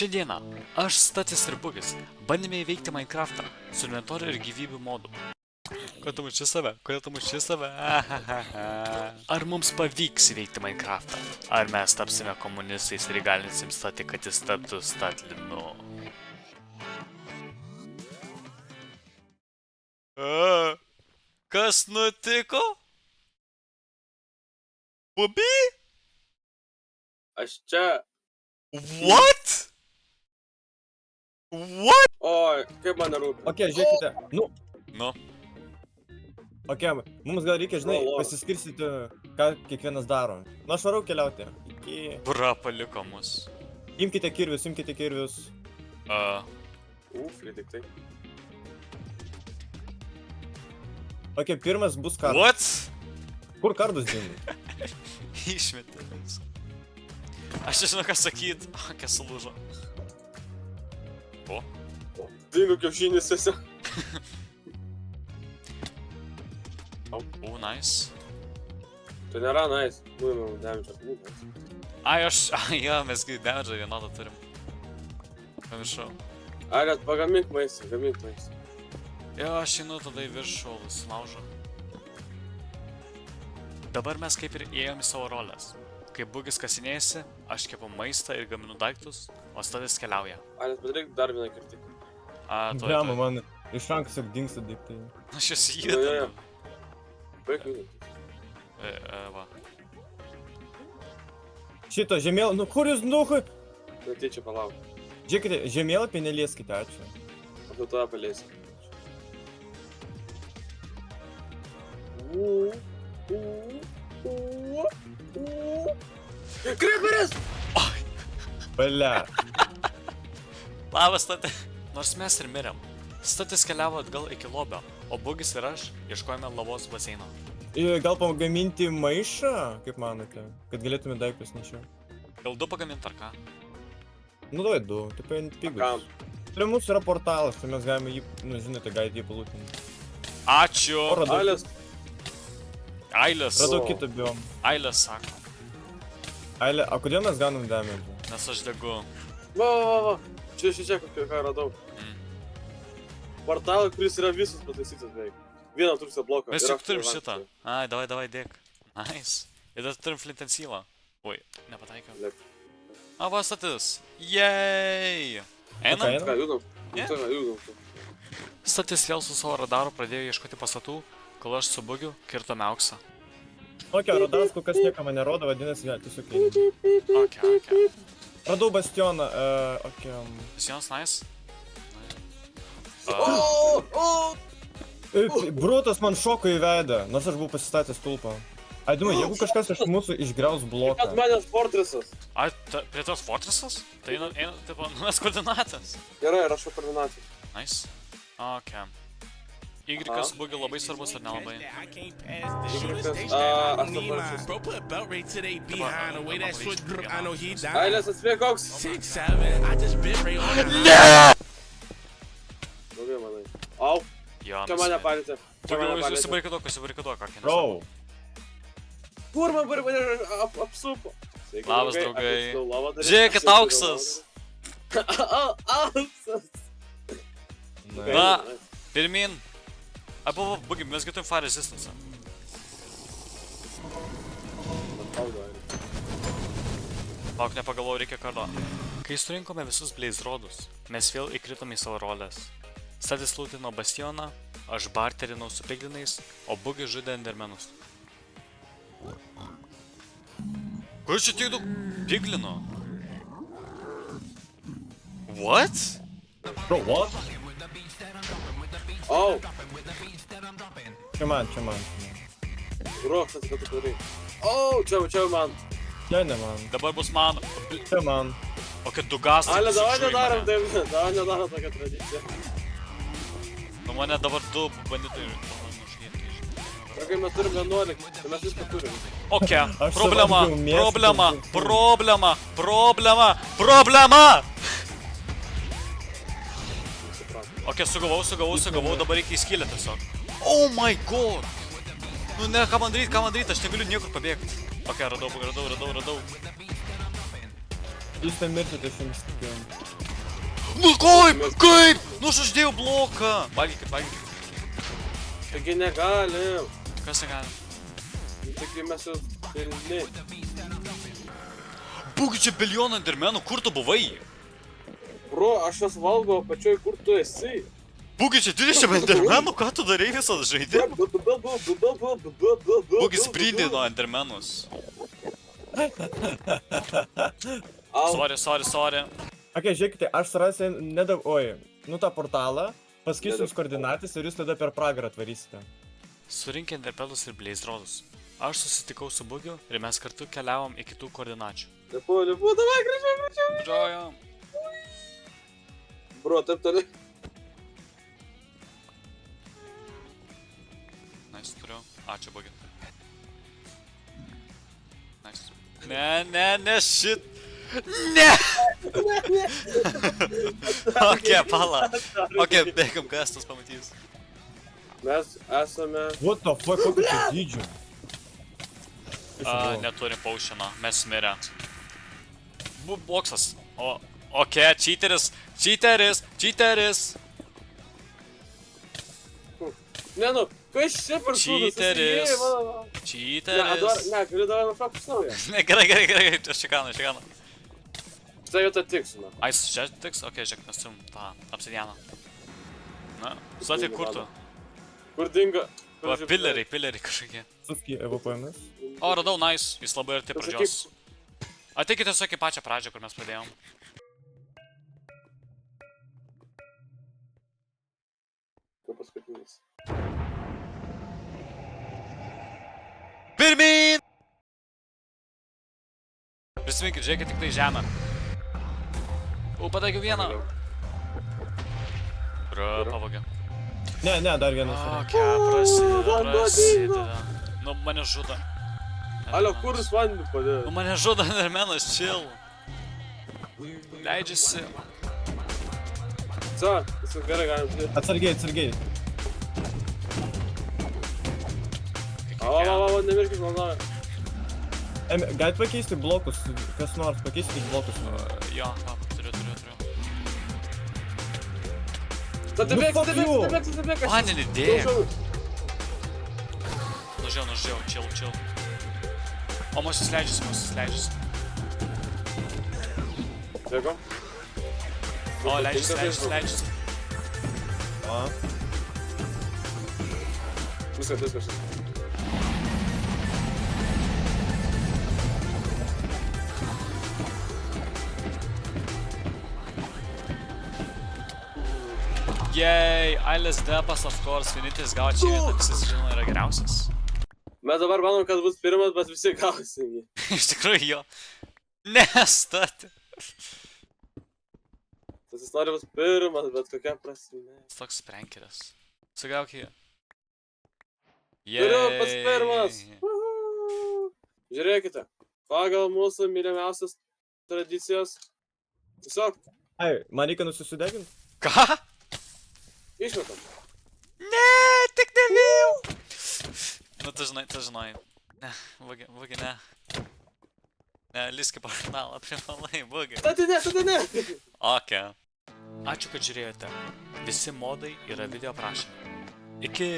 Šiandieną aš, Statis ir Bugis bandėme įveikti Minecraftą su inventoriu ir gyvybių modu. Kodėl tu muši save? Kodėl tu muši save? Ar mums pavyks įveikti Minecraftą? Ar mes tapsime komunistais ir įgalinsim Statį, kad jis taptų Statlinu? Kas nutiko? Bubi? Aš čia. What? What? O, kaip man rūpi. Ok, žiūrėkite. Nu. Ok, mums gal reikia, žinai, O. pasiskirstyti, ką kiekvienas daro. Nu, aš varau keliauti. Iki... Bra paliko mus. Imkite kirvius, imkite kirvius. Uf, tik tai. Ok, pirmas bus kardas. What? Kur kardas dingo? Išmetė viską. Aš nežinau ką sakyt. Akė sulūžo. O? Dingo kiaušinis tiesiog. Nice. Tai nėra nice. Nu, damage. Ai, jo, mes damage vienodą turim. Pamiršau. Ai, net pagamink maistą, gamink maistą. Jo, aš einu tada į viršų, sulaužo. Dabar mes kaip ir ėjom į savo rolės. Kai Bugis kasinėjasi, aš kepu maistą ir gaminu daiktus, o Statis keliauja. Ai, net padaryk dar vieną kirtį. Blema, man iš rankos jau dingsta daiktai. Aš jas Jo, jo, jo. įdanu. Baik judant. Va. Šito žemėlapį, nu kur jūs nuhui? Netyčia palauk. Žiūrėkite, žemėlapį nelieskite, ačiū. Apie tave paliesi. Kreperis! Balia. Labas, Stati. Nors mes ir mirėm. Statis keliavo atgal iki lobio, o Bugis ir aš ieškojame lavos baseino. Gal pagaminti maišą, kaip manote, kad galėtume daiktus nešiau? Gal 2 pagamint ar ką? Nu, davai 2, taip pigus. Kam? Prie mūsų yra portalas, tai mes galime jį, nu, žinote, galite jį palūtinti. Ačiū! Ailės. Ailės. Radau kitą biom. Ailės sako. Ailė, o kodėl mes gaunam damage? Nes aš degu. Va. Čia, ką radau. Portalą, kuris yra visas pataisytas beveik. Vieną trūksta bloką. Mes juk turim šitą. Ai, davai, dėk. Nice. Ir dar turim flint and sealą. Oi, nepataikiau. Lep. Va, Statis. Jej! Einam? Okay, Ką, judam? Ne? Judam. Statis vėl su savo radaru pradėjo ieškoti pastatų, kol aš su Bugiu kirtome auksą. Ok, radaras kol kas nieko man nerodo, vadinasi, gal tiesiog eini. Ok. Radau bastioną, ok. Visiems nice? Brutas man šoko į veidą, nors aš buvau pasistatęs tulpą. Aidumai, jeigu kažkas iš mūsų išgriaus bloką. Kad manęs fortresas. Ai, prie tos fortresas? Tai eina, tipo, numes koordinatės. Gerai, rašau koordinatės. Nice. Ok. Y-kas Bugiu labai svarbus ar nelabai? Bro put a belt right to they behind the way that shit drip. I know he died. Ailės, atspėk koks. 6'7", I just bit right on the Blogai, manai. Au, Jo, čia mane palėtė. Bugiu, užsibarikaduok, kokį. Bro, Kur man mane apsupo? Sveiki, Labas, draugai. draugai. Žiūrėkit, auksas. Auksas. Va, pirmin. Abu, Bugi, mes turim fire resistance. Lauk, nepagalvojau, reikia kardo. Kai surinkome visus blaze rodus, mes vėl įkritome į savo rolės. Statis lūtino bastioną, aš barterinau su piglinais, o Bugi žudė endermenus. Kur čia tiek daug piglino? What? bro, what? Au, Čia man. bro, ką tu darai? Au, čia man. Čia ne man. Dabar bus man. Čia man. O kad tu gastai. Ale, davai nedarom taip, davai nedarom tokią tradiciją. Nu mane dabar 2 banditai nuškėti. Kai mes turim 11, tai mes viską turim. Ok, Aš problema. Ok, sugavau, dabar reikia įskylę tiesiog. Oh my god! Nu ne, ką man daryt, aš negaliu niekur pabėgti. Ok, radau. Jūs ten mirtite, aš jums tikėjom. Nu kaip? Kaip? Nu aš uždėjau bloką. Valgykit, valgykit. Taigi negalim. Kas negali? Taigi mes jau pilni. Būgi čia bilijoną endermenų, kur tu buvai? Bro, aš jas valgau apačioj, kur tu esi. Būgi čia 20 endermenų, ką tu darai visą žaidimą? Būgi sprydino endermenus. Au. Sorry. Ok, žiūrėkite, aš surasiu nu tą portalą, pasakysiu jums koordinates ir jūs tada per pragarą atvarysite. Surinkę enderpelus ir blaze rodus. Aš susitikau su Bugiu ir mes kartu keliavom į kitų koordinačių. Lipu, davai, gražiau. Džojom. Bro, taip toli. Nice, turiu. Ačiū, Bugi. Nice. Ne, shit. Ne! Ok, pala. Ok, bėgam, kas tas pamatys. Mes esame... What the fuck, kokio čia dydžio? Neturim paušino, mes mirę. Boksas. Ok, cheateris. Ne, nu, kas čia per sūdas? Cheateris. Ne, galiu davai nušokti naują. Ne, gerai, čia šikana. Štai jau tą tiksime. Ai, čia tiks? Ok, žiūrėk, mes turim tą obsidianą. Na, suatė kur tu? Kur dingo? Va, pilleriai kažkokie. Suski evakuojamas. O, radau, nice, jis labai arti pradžios. Ateikite tiesiog į pačią pradžią, kur mes pradėjom. Kaip paskutinis. Pirmyn! Prisiminkit, žiūrėkit tik tai žemę. Pataikiau vieną. Bro, pavogė. Ne, dar vienas. Ok, prasideda. Nu, mane žudo. Alio, kur jūs vandenį padėjo? Nu, mane žudo endermenas, chill. Leidžiasi. Co, visą gerai galim žudėti. Atsargiai. O, nemirkis maldoja. Galit pakeisti blokus, kas nors pakeisti blokus. Jo, turiu. Tabėk. Vandenį dėk. Nužiau, chill. O, mūsų leidžiasi. Dėko. O, leidžiasi. O. Viskas. Yay, Ailes Depas, of course, vienintelis gavo čia vietą, visi žinoma yra geriausias. Mes dabar manom, kad bus pirmas, bet visi gausim jį. Iš tikrųjų jo. Nestati. Tas jis nori bus pirmas, bet kokia prasme. Jis toks prankeris. Sugauk jį. Turiu pats pirmas. Žiūrėkite, pagal mūsų mylimiausias tradicijas. Tiesiog. Ai, man reikia nusideginti? Ką? Išmetam. Ne, tik nebijau. Nu, tu žinai. Ne, Bugi, ne. Ne, lyski po žurnalą, privalai, Bugi. Tada ne. Ok. Ačiū, kad žiūrėjote. Visi modai yra video aprašyme. Iki.